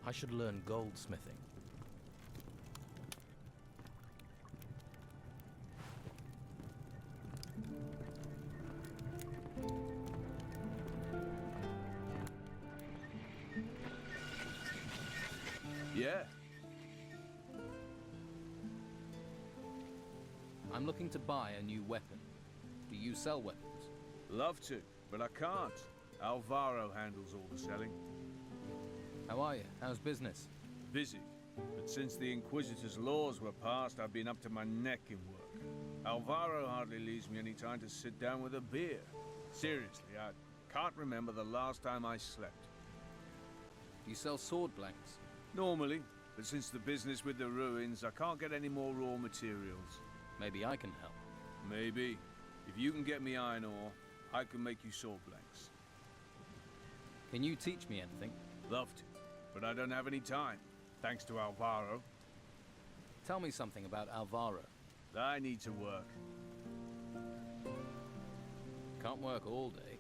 I should learn goldsmithing. Yeah. I'm looking to buy a new weapon. Do you sell weapons? Love to, but I can't. Alvaro handles all the selling. How are you? How's business? Busy. But since the Inquisitor's laws were passed, I've been up to my neck in work. Alvaro hardly leaves me any time to sit down with a beer. Seriously, I can't remember the last time I slept. Do you sell sword blanks? Normally, but since the business with the ruins, I can't get any more raw materials. Maybe I can help. Maybe. If you can get me iron ore, I can make you sword blanks. Can you teach me anything? Love to, but I don't have any time, thanks to Alvaro. Tell me something about Alvaro. I need to work. Can't work all day.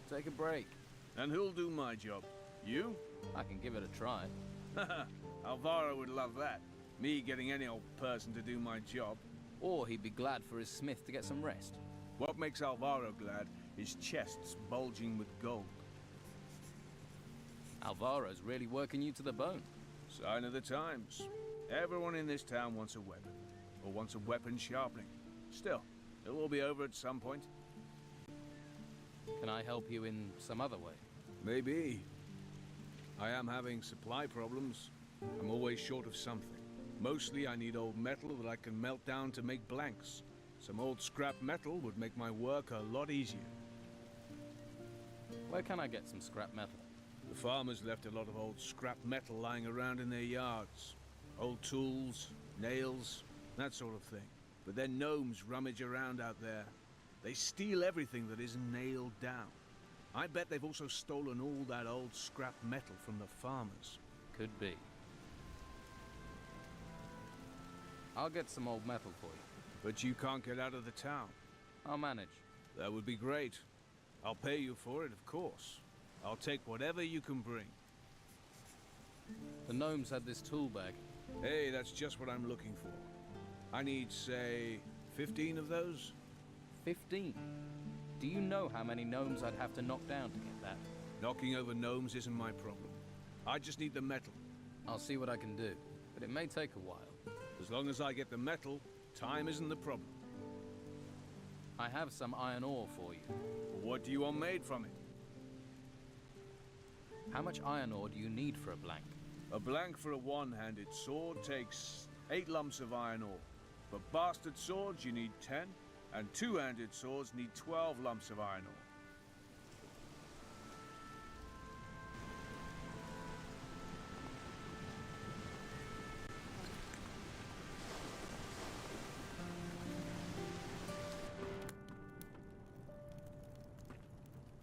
Take a break. And who'll do my job? You? I can give it a try. Haha, Alvaro would love that. Me getting any old person to do my job. Or he'd be glad for his smith to get some rest. What makes Alvaro glad is chests bulging with gold. Alvaro's really working you to the bone. Sign of the times. Everyone in this town wants a weapon. Or wants a weapon sharpening. Still, it will be over at some point. Can I help you in some other way? Maybe. I am having supply problems. I'm always short of something. Mostly I need old metal that I can melt down to make blanks. Some old scrap metal would make my work a lot easier. Where can I get some scrap metal? The farmers left a lot of old scrap metal lying around in their yards. Old tools, nails, that sort of thing. But then gnomes rummage around out there. They steal everything that isn't nailed down. I bet they've also stolen all that old scrap metal from the farmers. Could be. I'll get some old metal for you. But you can't get out of the town. I'll manage. That would be great. I'll pay you for it, of course. I'll take whatever you can bring. The gnomes had this tool bag. Hey, that's just what I'm looking for. I need, say, 15 of those? 15? Do you know how many gnomes I'd have to knock down to get that? Knocking over gnomes isn't my problem. I just need the metal. I'll see what I can do, but it may take a while. As long as I get the metal, time isn't the problem. I have some iron ore for you. What do you want made from it? How much iron ore do you need for a blank? A blank for a one-handed sword takes 8 lumps of iron ore. For bastard swords, you need 10, and two-handed swords need 12 lumps of iron ore.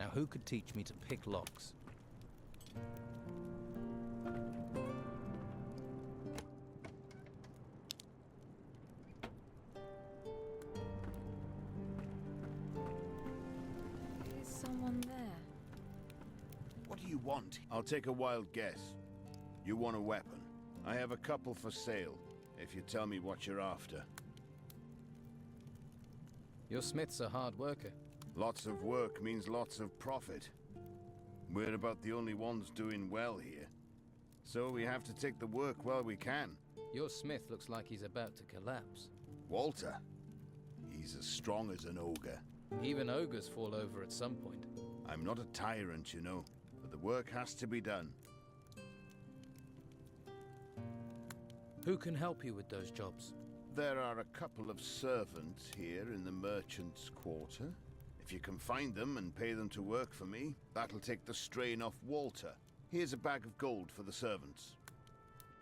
Now who could teach me to pick locks? Is someone there? What do you want? I'll take a wild guess. You want a weapon. I have a couple for sale, if you tell me what you're after. Your smith's a hard worker. Lots of work means lots of profit. We're about the only ones doing well here. So we have to take the work while we can. Your smith looks like he's about to collapse. Walter? He's as strong as an ogre. Even ogres fall over at some point. I'm not a tyrant, you know, but the work has to be done. Who can help you with those jobs? There are a couple of servants here in the merchant's quarter. If you can find them and pay them to work for me, that'll take the strain off Walter. Here's a bag of gold for the servants.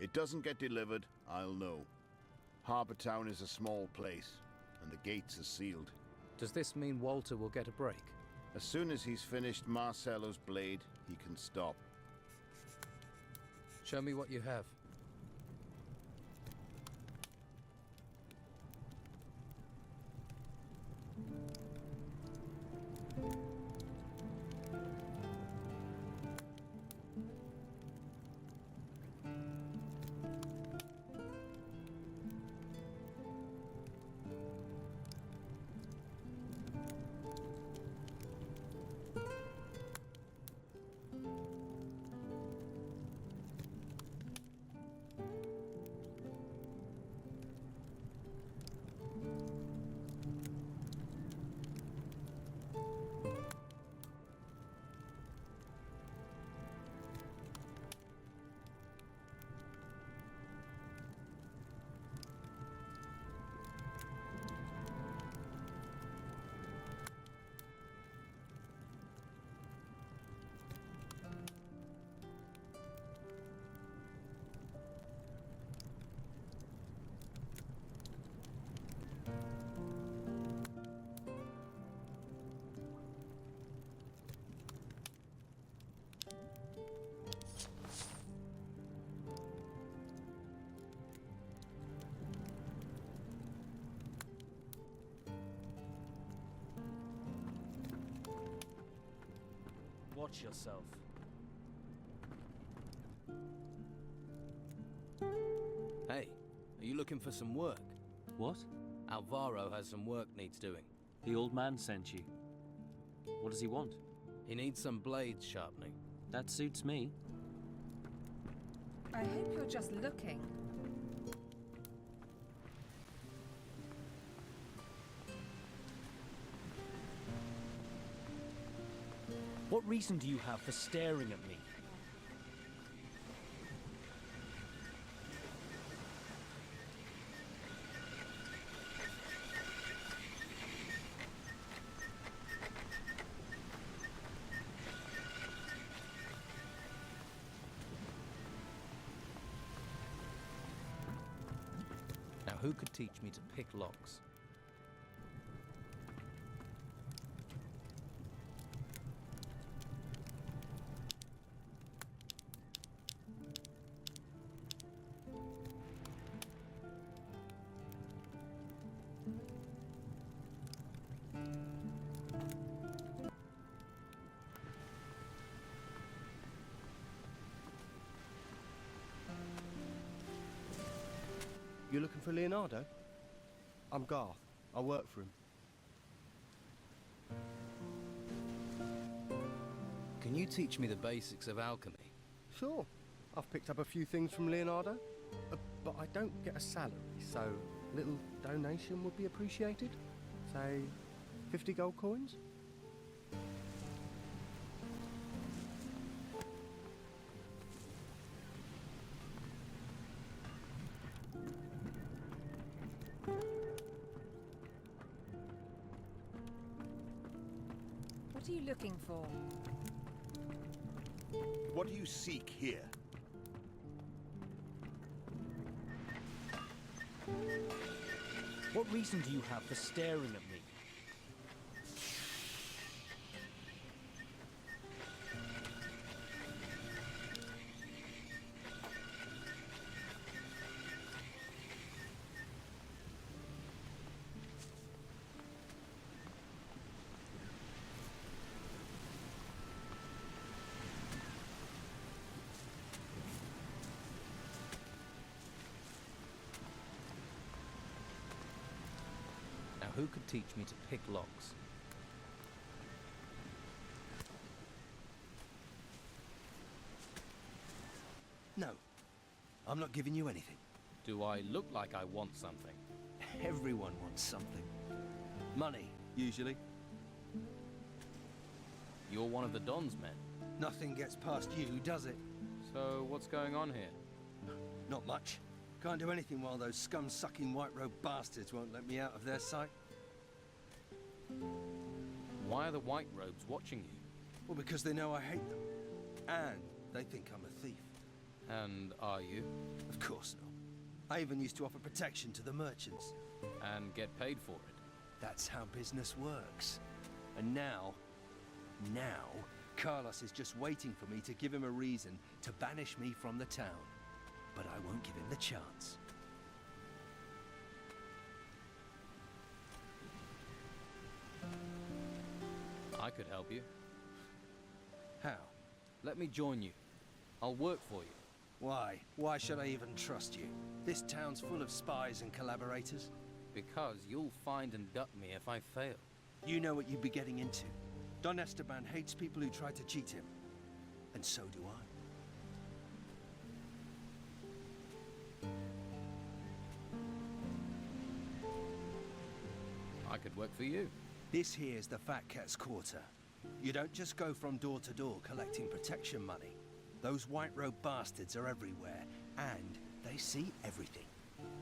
It doesn't get delivered, I'll know. Harbour Town is a small place, and the gates are sealed. Does this mean Walter will get a break? As soon as he's finished Marcello's blade, he can stop. Show me what you have. Watch yourself. Hey, are you looking for some work? What? Alvaro has some work needs doing. The old man sent you. What does he want? He needs some blades sharpening. That suits me. I hope you're just looking. What reason do you have for staring at me? Now, who could teach me to pick locks? You looking for Leonardo? I'm Garth. I work for him. Can you teach me the basics of alchemy? Sure. I've picked up a few things from Leonardo, but I don't get a salary, so a little donation would be appreciated. Say, 50 gold coins? What are you looking for? What do you seek here? What reason do you have for staring at me? Now, who could teach me to pick locks? No, I'm not giving you anything. Do I look like I want something? Everyone wants something. Money, usually. You're one of the Don's men. Nothing gets past you, does it? So, what's going on here? Not much. Can't do anything while those scum-sucking white-robe bastards won't let me out of their sight. Why are the White Robes watching you? Well, because they know I hate them. And they think I'm a thief. And are you? Of course not. I even used to offer protection to the merchants. And get paid for it? That's how business works. And now, Carlos is just waiting for me to give him a reason to banish me from the town. But I won't give him the chance. I could help you. How? Let me join you. I'll work for you. Why? Why should I even trust you? This town's full of spies and collaborators. Because you'll find and gut me if I fail. You know what you'd be getting into. Don Esteban hates people who try to cheat him. And so do I. I could work for you. This here's the Fat Cat's Quarter. You don't just go from door to door collecting protection money. Those white-robe bastards are everywhere, and they see everything.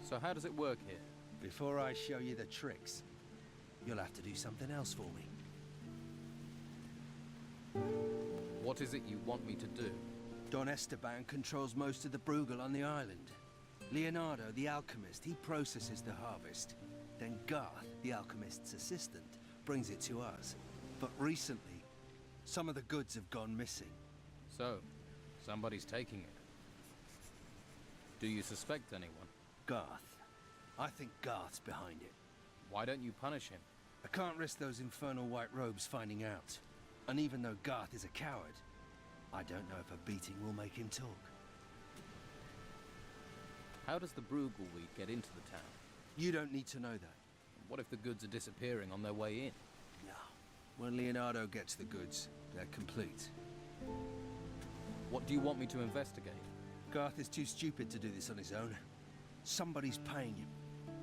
So how does it work here? Before I show you the tricks, you'll have to do something else for me. What is it you want me to do? Don Esteban controls most of the Bruegel on the island. Leonardo, the alchemist, he processes the harvest. Then Garth, the alchemist's assistant, brings it to us. But recently, some of the goods have gone missing. So, somebody's taking it. Do you suspect anyone? Garth. I think Garth's behind it. Why don't you punish him? I can't risk those infernal white robes finding out. And even though Garth is a coward, I don't know if a beating will make him talk. How does the Bruegel wheat get into the town? You don't need to know that. What if the goods are disappearing on their way in? No. When Leonardo gets the goods, they're complete. What do you want me to investigate? Garth is too stupid to do this on his own. Somebody's paying him.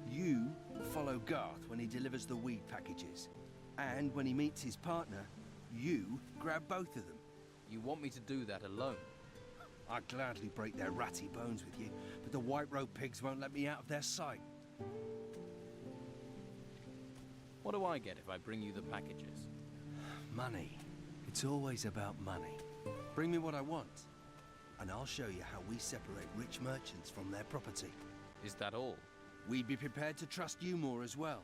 You follow Garth when he delivers the weed packages. And when he meets his partner, you grab both of them. You want me to do that alone? I'd gladly break their ratty bones with you, but the White Road pigs won't let me out of their sight. What do I get if I bring you the packages? Money. It's always about money. Bring me what I want, and I'll show you how we separate rich merchants from their property. Is that all? We'd be prepared to trust you more as well.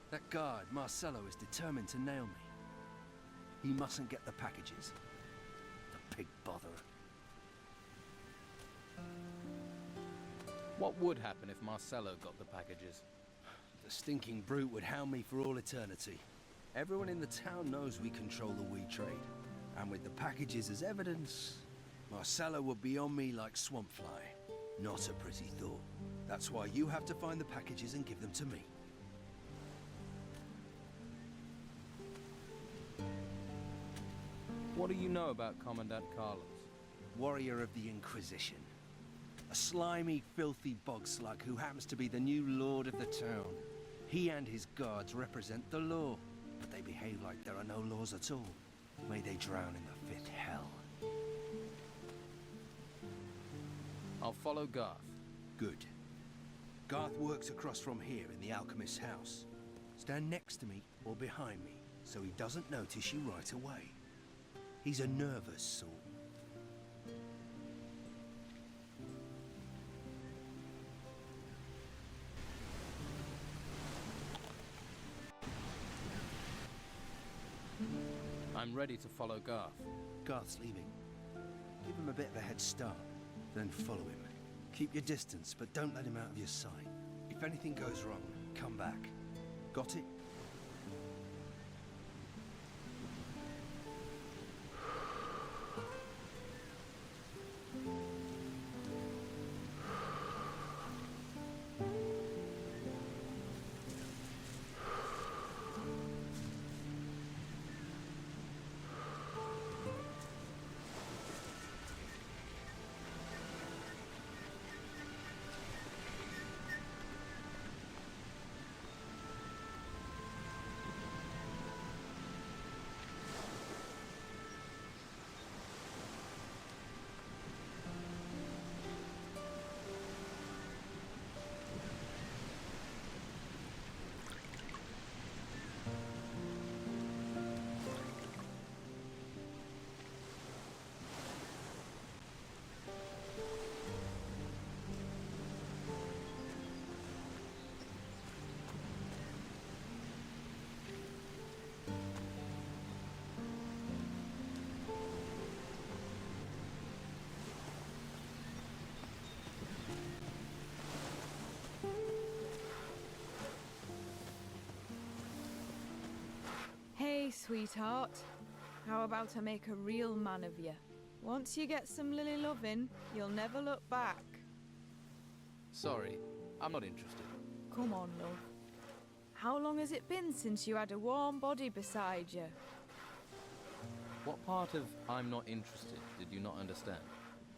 That guard, Marcello, is determined to nail me. He mustn't get the packages. The pig botherer. What would happen if Marcello got the packages? The stinking brute would hound me for all eternity. Everyone in the town knows we control the weed trade. And with the packages as evidence, Marcello would be on me like swamp fly. Not a pretty thought. That's why you have to find the packages and give them to me. What do you know about Commandant Carlos? Warrior of the Inquisition. A slimy, filthy bog slug who happens to be the new lord of the town. He and his guards represent the law, but they behave like there are no laws at all. May they drown in the fifth hell. I'll follow Garth. Good. Garth works across from here in the alchemist's house. Stand next to me or behind me, so he doesn't notice you right away. He's a nervous sort. I'm ready to follow Garth. Garth's leaving. Give him a bit of a head start, then follow him. Keep your distance, but don't let him out of your sight. If anything goes wrong, come back. Got it? Hey, sweetheart. How about I make a real man of you? Once you get some lily loving, you'll never look back. Sorry, I'm not interested. Come on, love. How long has it been since you had a warm body beside you? What part of I'm not interested did you not understand?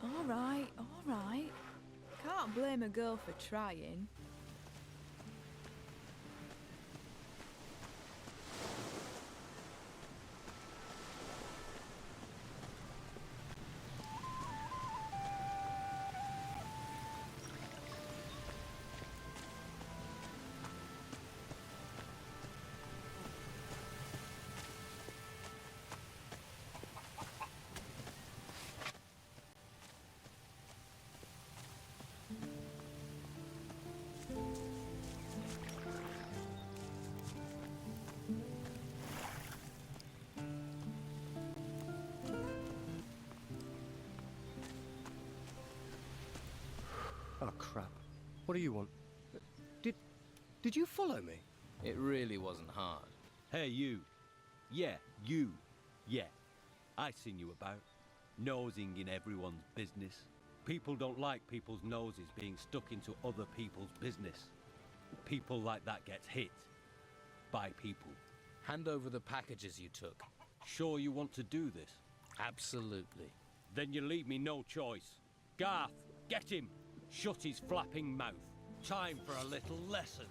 All right, all right. Can't blame a girl for trying. Oh, crap. What do you want? Did you follow me? It really wasn't hard. Hey, you. Yeah, you. Yeah, I seen you about, nosing in everyone's business. People don't like people's noses being stuck into other people's business. People like that gets hit. By people. Hand over the packages you took. Sure you want to do this? Absolutely. Then you leave me no choice. Garth, get him! Shut his flapping mouth. Time for a little lesson.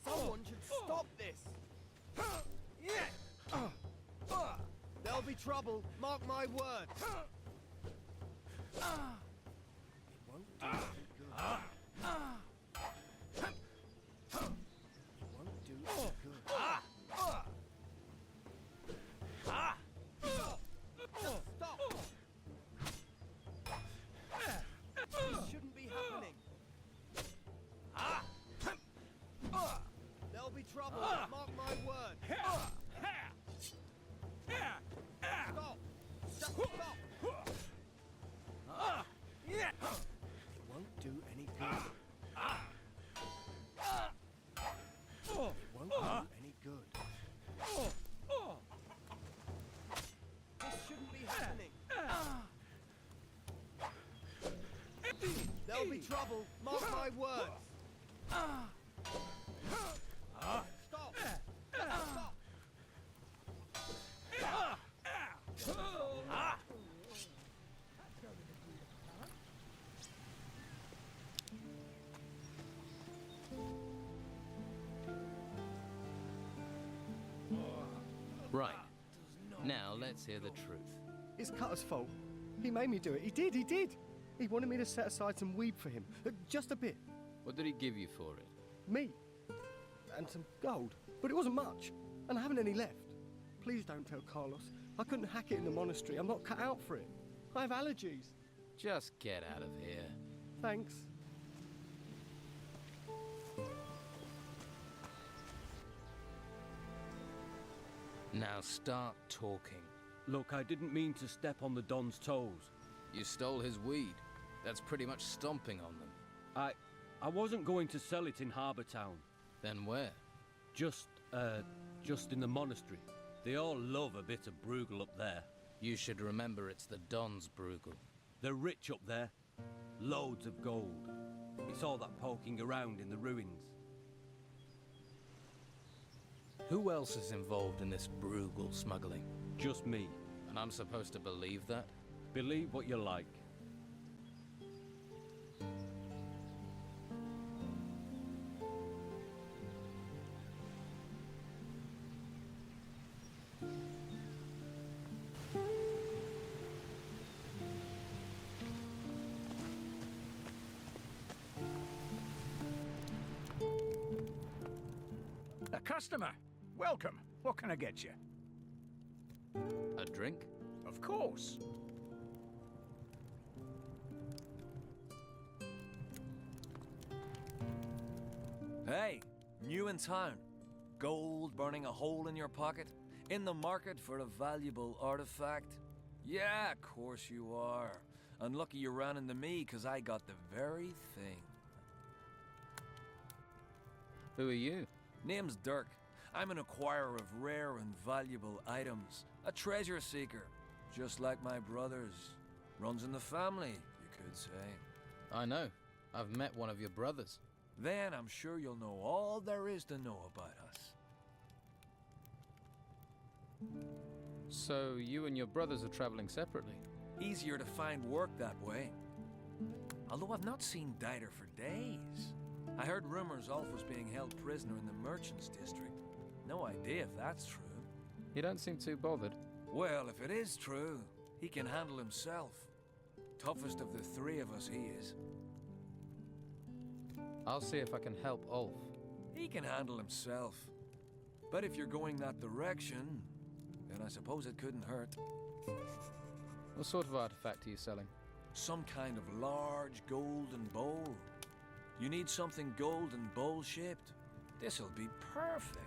Someone should stop this! There'll be trouble, mark my words! It won't do any good. It won't do any good. Stop! This shouldn't be happening. There'll be trouble, mark my words! Stop! Just stop! It won't do any good. It won't do any good. This shouldn't be happening. There'll be trouble, mark my words! Stop! Just stop! Right. Now let's hear the truth. It's Cutter's fault. He made me do it. He did. He wanted me to set aside some weed for him. Just a bit. What did he give you for it? Me. And some gold. But it wasn't much. And I haven't any left. Please don't tell Carlos. I couldn't hack it in the monastery. I'm not cut out for it. I have allergies. Just get out of here. Thanks. Now start talking. Look, I didn't mean to step on the Don's toes. You stole his weed. That's pretty much stomping on them. I wasn't going to sell it in Harbour Town. Then where? Just in the monastery. They all love a bit of Bruegel up there. You should remember it's the Don's Bruegel. They're rich up there. Loads of gold. It's all that poking around in the ruins. Who else is involved in this Bruegel smuggling? Just me. And I'm supposed to believe that? Believe what you like. A customer. Welcome. What can I get you? A drink? Of course. Hey, new in town. Gold burning a hole in your pocket? In the market for a valuable artifact? Yeah, of course you are. And lucky you ran into me, 'cause I got the very thing. Who are you? Name's Dirk. I'm an acquirer of rare and valuable items. A treasure seeker. Just like my brothers. Runs in the family, you could say. I know. I've met one of your brothers. Then I'm sure you'll know all there is to know about us. So you and your brothers are traveling separately? Easier to find work that way. Although I've not seen Dieter for days. I heard rumors Ulf was being held prisoner in the Merchants District. No idea if that's true. You don't seem too bothered. Well, if it is true, he can handle himself. Toughest of the three of us, he is. I'll see if I can help Ulf. He can handle himself. But if you're going that direction, then I suppose it couldn't hurt. What sort of artifact are you selling? Some kind of large golden bowl. You need something golden bowl-shaped? This'll be perfect.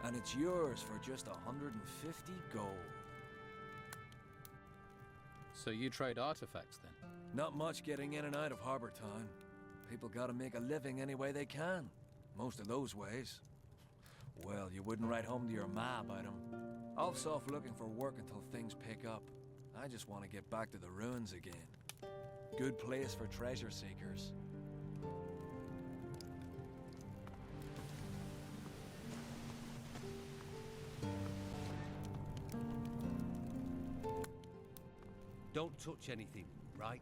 And it's yours for just 150 gold. So you trade artifacts then? Not much getting in and out of Harbour Town. People gotta make a living any way they can. Most of those ways. Well, you wouldn't write home to your ma about them. Ulf's off looking for work until things pick up. I just want to get back to the ruins again. Good place for treasure seekers. Don't touch anything, right?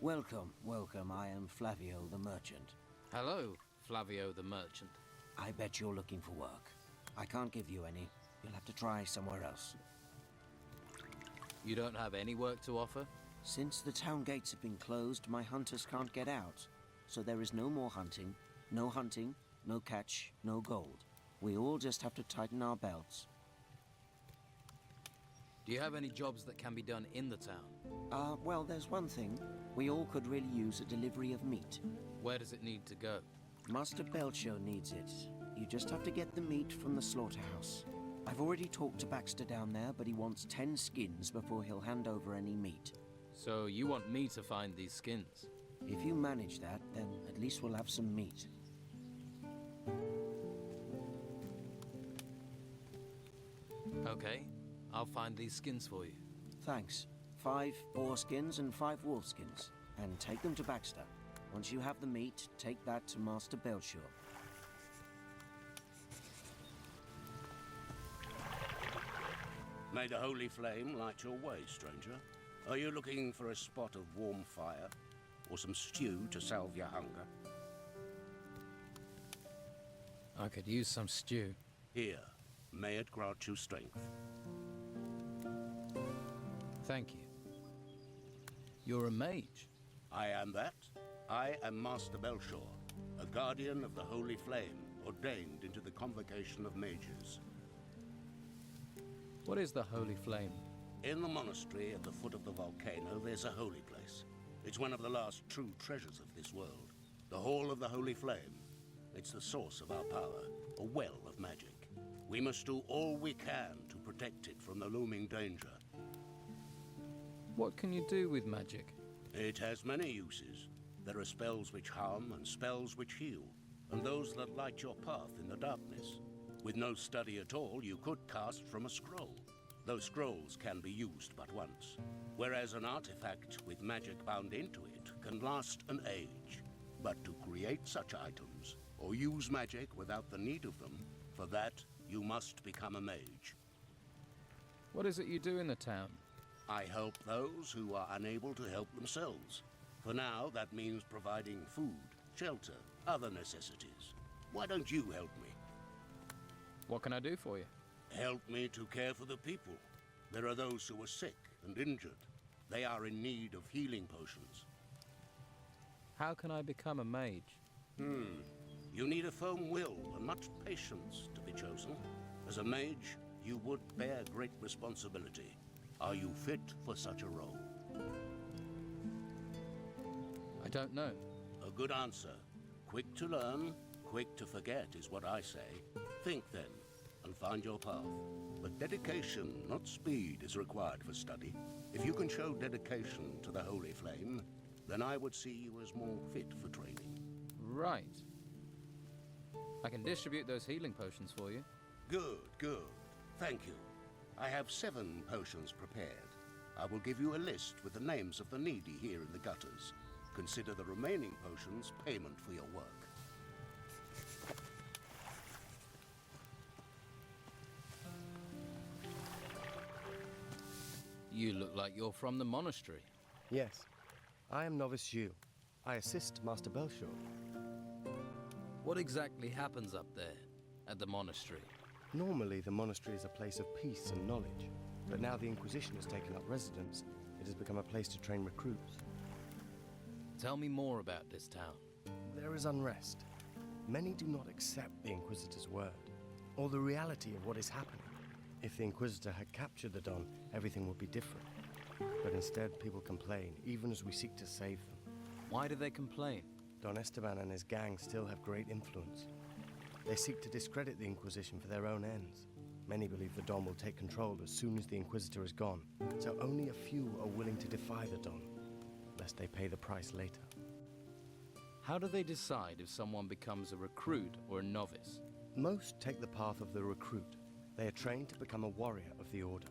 Welcome, welcome. I am Flavio the Merchant. Hello, Flavio the Merchant. I bet you're looking for work. I can't give you any. You'll have to try somewhere else. You don't have any work to offer? Since the town gates have been closed, my hunters can't get out. So there is no more hunting, no catch, no gold. We all just have to tighten our belts. Do you have any jobs that can be done in the town? Well, there's one thing. We all could really use a delivery of meat. Where does it need to go? Master Belcher needs it. You just have to get the meat from the slaughterhouse. I've already talked to Baxter down there, but he wants 10 skins before he'll hand over any meat. So you want me to find these skins? If you manage that, then at least we'll have some meat. Okay, I'll find these skins for you. Thanks. 5 boar skins and 5 wolf skins. And take them to Baxter. Once you have the meat, take that to Master Belcher. May the holy flame light your way, stranger. Are you looking for a spot of warm fire? Or some stew to salve your hunger? I could use some stew. Here, may it grant you strength. Thank you. You're a mage. I am that. I am Master Belcher, a guardian of the holy flame, ordained into the convocation of mages. What is the holy flame? In the monastery at the foot of the volcano, there's a holy place. It's one of the last true treasures of this world. The Hall of the Holy Flame. It's the source of our power, a well of magic. We must do all we can to protect it from the looming danger. What can you do with magic? It has many uses. There are spells which harm and spells which heal, and those that light your path in the darkness. With no study at all, you could cast from a scroll. Those scrolls can be used but once, whereas an artifact with magic bound into it can last an age. But to create such items, or use magic without the need of them, for that you must become a mage. What is it you do in the town? I help those who are unable to help themselves. For now, that means providing food, shelter, other necessities. Why don't you help me? What can I do for you? Help me to care for the people. There are those who are sick and injured. They are in need of healing potions. How can I become a mage? You need a firm will and much patience to be chosen. As a mage, you would bear great responsibility. Are you fit for such a role? don't know. A good answer. Quick to learn, quick to forget is what I say. Think then, and find your path. But dedication, not speed, is required for study. If you can show dedication to the Holy Flame, then I would see you as more fit for training. Right. I can distribute those healing potions for you. Good, good. Thank you. I have 7 potions prepared. I will give you a list with the names of the needy here in the gutters. Consider the remaining potions payment for your work. You look like you're from the monastery. Yes. I am Novice Yu. I assist Master Belshore. What exactly happens up there, at the monastery? Normally, the monastery is a place of peace and knowledge, but now the Inquisition has taken up residence. It has become a place to train recruits. Tell me more about this town. There is unrest. Many do not accept the Inquisitor's word, or the reality of what is happening. If the Inquisitor had captured the Don, everything would be different. But instead, people complain, even as we seek to save them. Why do they complain? Don Esteban and his gang still have great influence. They seek to discredit the Inquisition for their own ends. Many believe the Don will take control as soon as the Inquisitor is gone, so only a few are willing to defy the Don, lest they pay the price later. How do they decide if someone becomes a recruit or a novice? Most take the path of the recruit. They are trained to become a warrior of the Order.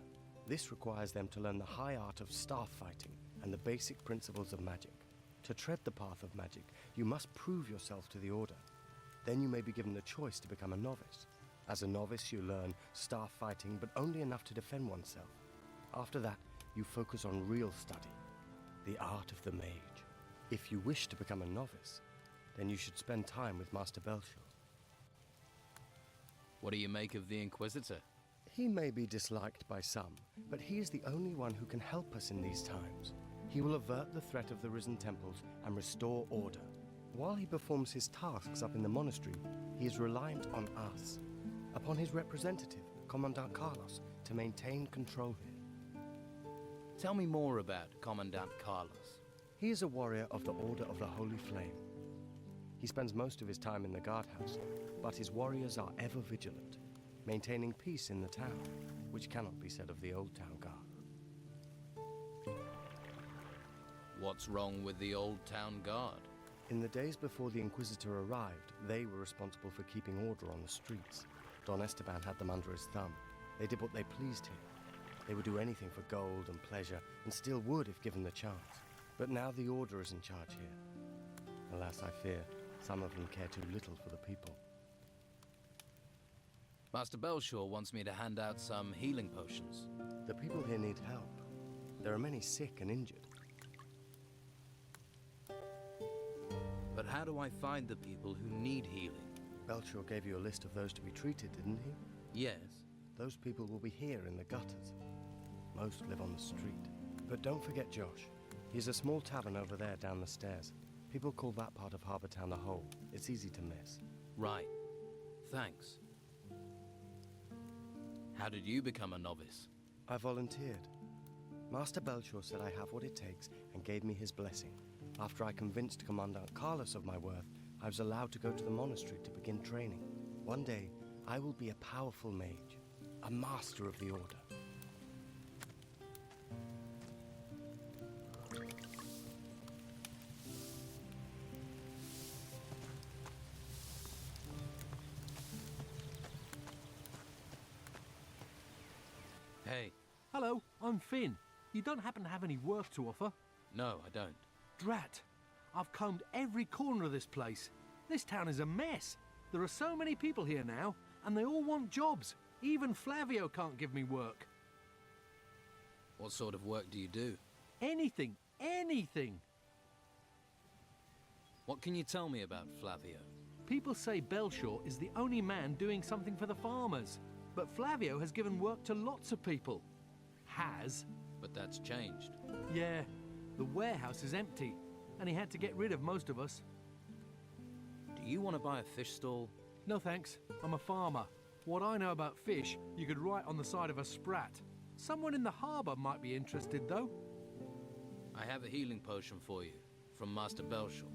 This requires them to learn the high art of staff fighting and the basic principles of magic. To tread the path of magic, you must prove yourself to the Order. Then you may be given the choice to become a novice. As a novice, you learn staff fighting, but only enough to defend oneself. After that, you focus on real study, the art of the mage. If you wish to become a novice, then you should spend time with Master Belshore. What do you make of the Inquisitor? He may be disliked by some, but he is the only one who can help us in these times. He will avert the threat of the risen temples and restore order. While he performs his tasks up in the monastery, he is reliant on us, upon his representative, Commandant Carlos, to maintain control here. Tell me more about Commandant Carlos. He is a warrior of the Order of the Holy Flame. He spends most of his time in the guardhouse, but his warriors are ever vigilant, maintaining peace in the town, which cannot be said of the Old Town Guard. What's wrong with the Old Town Guard? In the days before the Inquisitor arrived, they were responsible for keeping order on the streets. Don Esteban had them under his thumb. They did what they pleased here. They would do anything for gold and pleasure, and still would if given the chance. But now the Order is in charge here. Alas, I fear, some of them care too little for the people. Master Belshore wants me to hand out some healing potions. The people here need help. There are many sick and injured. But how do I find the people who need healing? Belshore gave you a list of those to be treated, didn't he? Yes. Those people will be here in the gutters. Most live on the street. But don't forget Josh. He's a small tavern over there down the stairs. People call that part of Harbour Town the Hole. It's easy to miss. Right. Thanks. How did you become a novice? I volunteered. Master Belshore said I have what it takes and gave me his blessing. After I convinced Commandant Carlos of my worth, I was allowed to go to the monastery to begin training. One day, I will be a powerful mage, a master of the Order. Hey. Hello, I'm Finn. You don't happen to have any work to offer? No, I don't. Drat! I've combed every corner of this place. This town is a mess. There are so many people here now, and they all want jobs. Even Flavio can't give me work. What sort of work do you do? Anything, anything. What can you tell me about Flavio? People say Belshore is the only man doing something for the farmers. But Flavio has given work to lots of people. Has. But that's changed. Yeah, the warehouse is empty, and he had to get rid of most of us. Do you want to buy a fish stall? No thanks, I'm a farmer. What I know about fish, you could write on the side of a sprat. Someone in the harbour might be interested, though. I have a healing potion for you, from Master Belshore.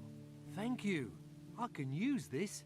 Thank you. I can use this.